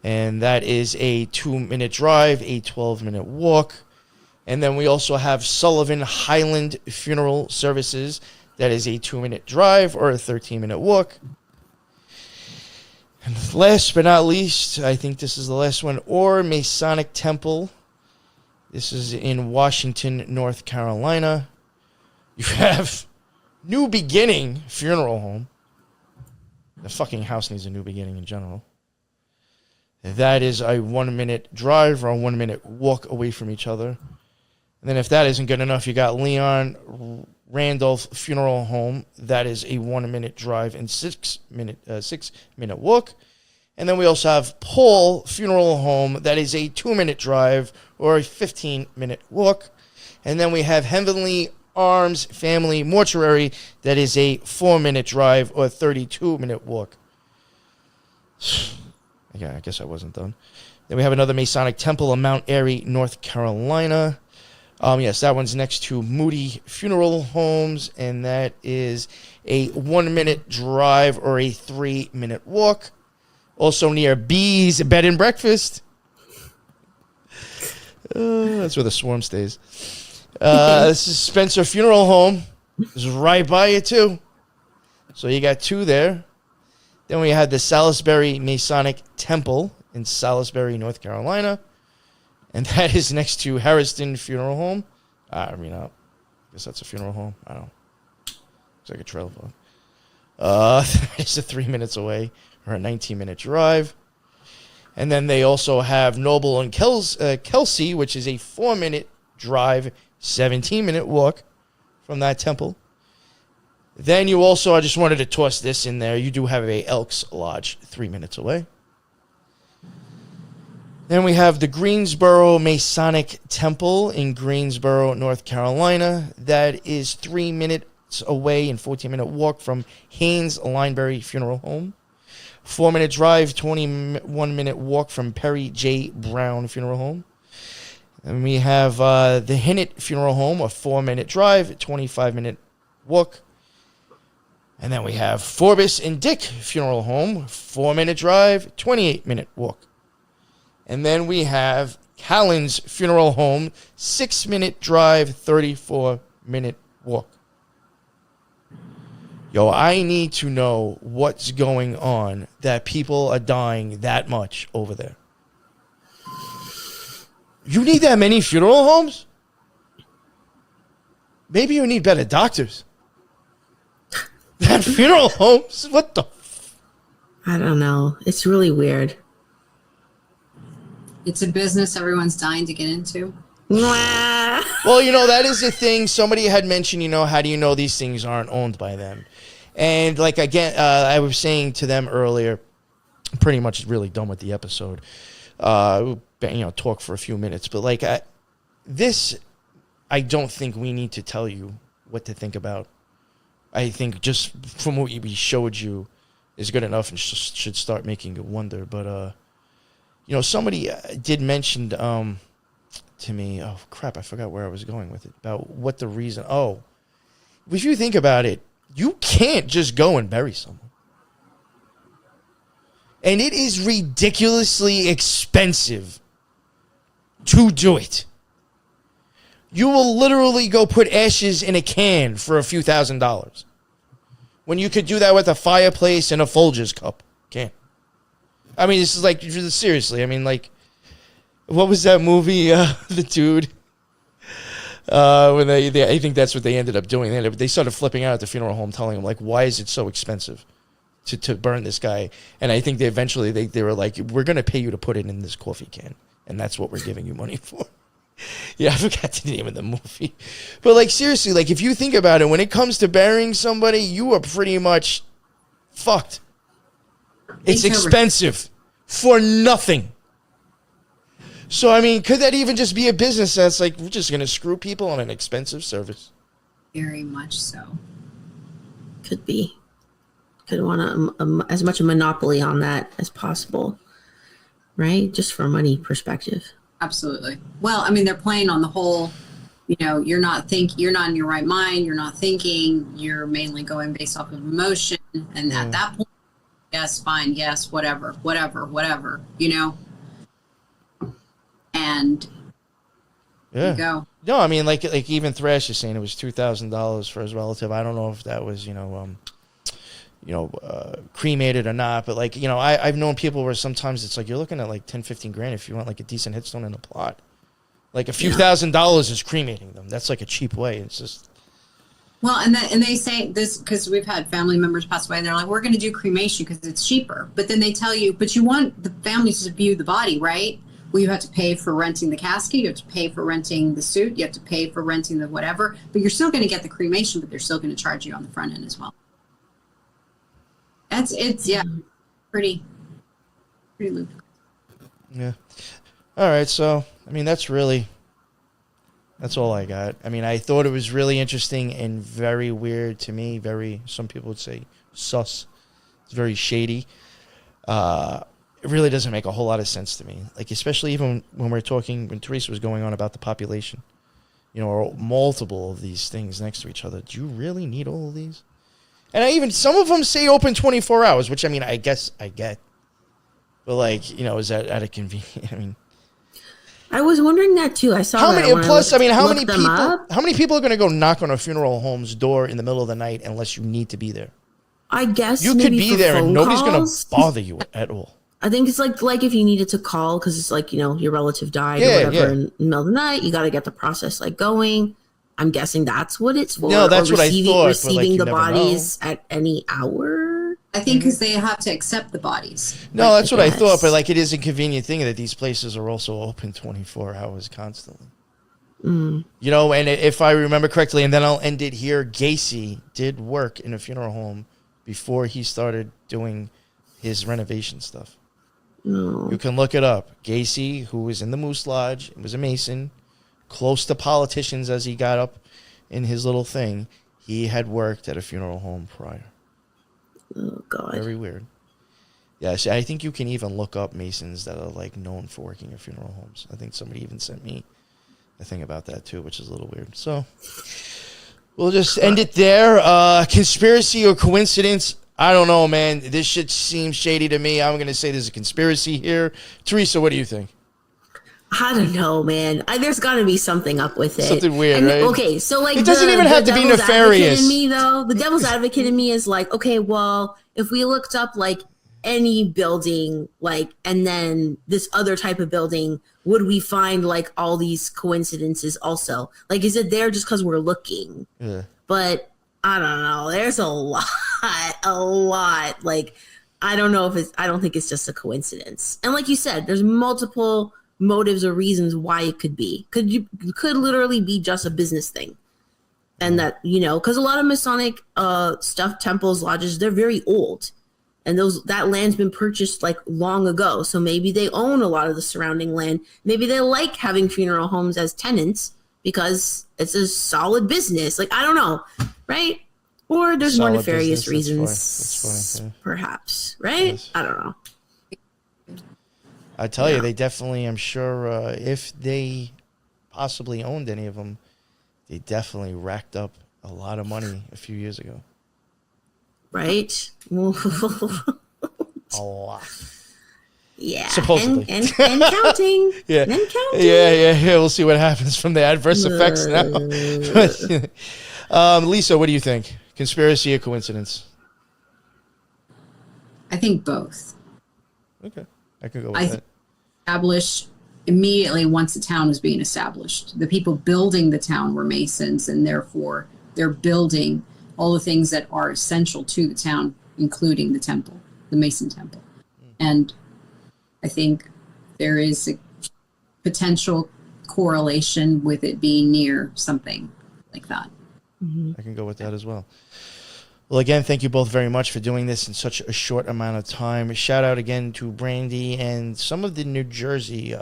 and that is a 2-minute drive, a 12-minute walk. And then we also have Sullivan Highland Funeral Services. That is a 2-minute drive or a 13-minute walk. And last but not least, I think this is the last one, Orr Masonic Temple. This is in Washington, North Carolina. You have New Beginning Funeral Home. The fucking house needs a new beginning in general. That is a 1-minute drive or a 1-minute walk away from each other. And then if that isn't good enough, you got Leon Randolph Funeral Home. That is a 1-minute drive and 6-minute walk. And then we also have Paul Funeral Home. That is a 2-minute drive or a 15-minute walk. And then we have Heavenly Arms Family Mortuary. That is a 4-minute drive or a 32-minute walk. Yeah, I guess I wasn't done. Then we have another Masonic Temple in Mount Airy, North Carolina. Yes, that one's next to Moody Funeral Homes, and that is a 1-minute drive or a 3-minute walk. Also near B's Bed and Breakfast. That's where the swarm stays. This is Spencer Funeral Home. It's right by you, too. So you got 2 there. Then we had the Salisbury Masonic Temple in Salisbury, North Carolina. And that is next to Harrison Funeral Home. I guess that's a funeral home. I don't know. Looks like a trailer park. It's a 3 minutes away or a 19-minute drive. And then they also have Noble and Kelsey, which is a 4-minute drive, 17-minute walk from that temple. Then you also, I just wanted to toss this in there, you do have a Elks Lodge 3 minutes away. Then we have the Greensboro Masonic Temple in Greensboro, North Carolina. That is 3 minutes away and 14-minute walk from Haynes Lineberry Funeral Home. 4-minute drive, 21-minute walk from Perry J. Brown Funeral Home. And we have the Hinnett Funeral Home, a 4-minute drive, 25-minute walk. And then we have Forbes and Dick Funeral Home, 4-minute drive, 28-minute walk. And then we have Callan's Funeral Home, 6-minute drive, 34-minute walk. Yo, I need to know what's going on that people are dying that much over there. You need that many funeral homes? Maybe you need better doctors. That funeral homes? What the? I don't know. It's really weird. It's a business everyone's dying to get into. Well, that is the thing. Somebody had mentioned, how do you know these things aren't owned by them? And like, again, I was saying to them earlier, pretty much really done with the episode. Talk for a few minutes, but like I don't think we need to tell you what to think about. I think just from what we showed you is good enough and should start making you wonder. But somebody did mention to me, oh crap, I forgot where I was going with it, about what the reason. Oh, if you think about it, you can't just go and bury someone. And it is ridiculously expensive to do it. You will literally go put ashes in a can for a few $1,000s. When you could do that with a fireplace and a Folgers cup can. I mean, this is like, seriously, I mean, like, what was that movie, the dude? When they I think that's what they ended up doing. They started flipping out at the funeral home, telling him, like, why is it so expensive to burn this guy? And I think they eventually they were like, we're going to pay you to put it in this coffee can. And that's what we're giving you money for. Yeah, I forgot the name of the movie. But, like, seriously, like, if you think about it, when it comes to burying somebody, you are pretty much fucked. It's expensive for nothing. So, I mean, could that even just be a business that's like, we're just going to screw people on an expensive service? Very much so. Could be. Could want as much a monopoly on that as possible. Right? Just from money perspective. Absolutely. Well, I mean, they're playing on the whole, you're not in your right mind. You're not thinking. You're mainly going based off of emotion. And at that point, yes, fine. Yes, whatever. And there you go. No, I mean, like even Thrash is saying it was $2,000 for his relative. I don't know if that was, cremated or not, but like, I've known people where sometimes it's like you're looking at like 10, 15 grand if you want like a decent headstone and a plot. Like a few $1,000s is cremating them. That's like a cheap way. It's just. Well, and they say this because we've had family members pass away and they're like, we're going to do cremation because it's cheaper. But then they tell you, but you want the families to view the body, right? Well, you have to pay for renting the casket. You have to pay for renting the suit. You have to pay for renting the whatever. But you're still going to get the cremation, but they're still going to charge you on the front end as well. Pretty lucrative. Yeah. All right. So, I mean, that's all I got. I mean, I thought it was really interesting and very weird to me. Some people would say sus. It's very shady. It really doesn't make a whole lot of sense to me. Like, especially even when we're talking, when Teresa was going on about the population, or multiple of these things next to each other. Do you really need all of these? And some of them say open 24 hours, which, I mean, I guess I get. But, like, is that out of convenience? I mean, I was wondering that too. I saw that. How many people are going to go knock on a funeral home's door in the middle of the night unless you need to be there? I guess you could be there and nobody's going to bother you at all. I think it's like if you needed to call because it's like, your relative died or whatever in the middle of the night, you got to get the process like going. I'm guessing that's what it's for. No, that's what I thought. Receiving the bodies at any hour. I think because they have to accept the bodies. No, that's what I thought. But like, it is a convenient thing that these places are also open 24 hours constantly. And if I remember correctly, and then I'll end it here, Gacy did work in a funeral home before he started doing his renovation stuff. You can look it up. Gacy, who was in the Moose Lodge, was a Mason, close to politicians as he got up in his little thing. He had worked at a funeral home prior. Oh, God. Very weird. Yeah, so I think you can even look up Masons that are like known for working at funeral homes. I think somebody even sent me a thing about that too, which is a little weird. So, We'll just end it there. Conspiracy or coincidence? I don't know, man. This shit seems shady to me. I'm going to say there's a conspiracy here. Teresa, what do you think? I don't know, man. There's got to be something up with it. Something weird, right? Okay, so like it doesn't even have to be nefarious. In me, though, the devil's advocate in me is like, okay, well, if we looked up like any building, like, and then this other type of building, would we find like all these coincidences also? Like, is it there just because we're looking? Yeah. But I don't know. There's a lot. Like, I don't know if I don't think it's just a coincidence. And like you said, there's multiple motives or reasons why it could be. Could literally be just a business thing. And that, because a lot of Masonic stuff, temples, lodges, they're very old. And that land's been purchased like long ago. So maybe they own a lot of the surrounding land. Maybe they like having funeral homes as tenants because it's a solid business. Like, I don't know, right? Or there's solid more nefarious reasons, that's funny. Yeah. Perhaps, right? Yes. I don't know. I tell you, they definitely, I'm sure, if they possibly owned any of them, they definitely racked up a lot of money a few years ago. Right? A lot. Yeah. Supposedly. And counting. Yeah. And counting. Yeah. We'll see what happens from the adverse effects now. Lisa, what do you think? Conspiracy or coincidence? I think both. Okay. I could go with that. Established immediately once the town was being established. The people building the town were Masons, and therefore they're building all the things that are essential to the town, including the temple, the Mason temple. And I think there is a potential correlation with it being near something like that. Mm-hmm. I can go with that as well. Well, again, thank you both very much for doing this in such a short amount of time. Shout out again to Brandy and some of the New Jersey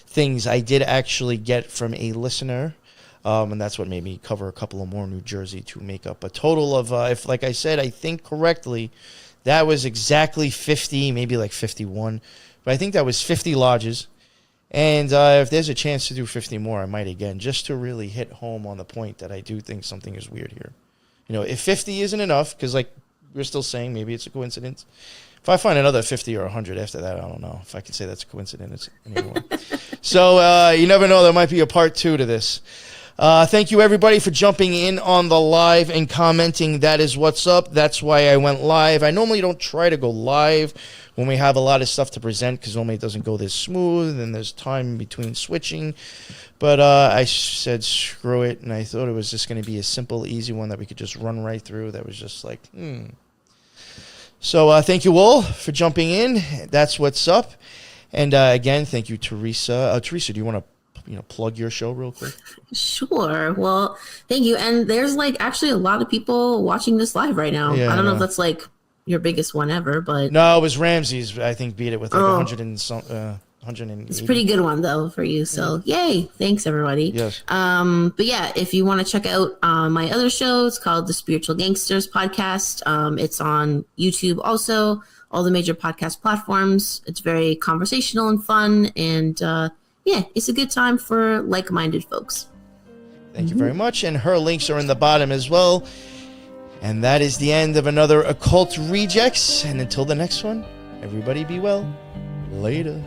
things I did actually get from a listener. And that's what made me cover a couple of more New Jersey to make up a total of, if like I said, I think correctly, that was exactly 50, maybe like 51. But I think that was 50 lodges. And if there's a chance to do 50 more, I might again, just to really hit home on the point that I do think something is weird here. If 50 isn't enough, because like we're still saying maybe it's a coincidence. If I find another 50 or 100 after that, I don't know if I can say that's a coincidence anymore. So you never know. There might be a part 2 to this. Thank you, everybody, for jumping in on the live and commenting. That is what's up. That's why I went live. I normally don't try to go live when we have a lot of stuff to present because normally it doesn't go this smooth and there's time between switching. But I said, screw it, and I thought it was just going to be a simple, easy one that we could just run right through. That was just like, So thank you all for jumping in. That's what's up. And again, thank you, Teresa. Teresa, do you want to plug your show real quick? Sure. Well, thank you. And there's like actually a lot of people watching this live right now. Yeah, I don't know if that's like your biggest one ever, but no, it was Ramsey's. I think beat it with like 100 and some. 180. It's a pretty good one though for you. So yay! Thanks everybody. Yes. But yeah, if you want to check out my other show, it's called the Spiritual Gangsters Podcast. It's on YouTube also, all the major podcast platforms. It's very conversational and fun, and yeah, it's a good time for like-minded folks. Thank you very much. And her links are in the bottom as well. And that is the end of another Occult Rejects. And until the next one, everybody be well. Later.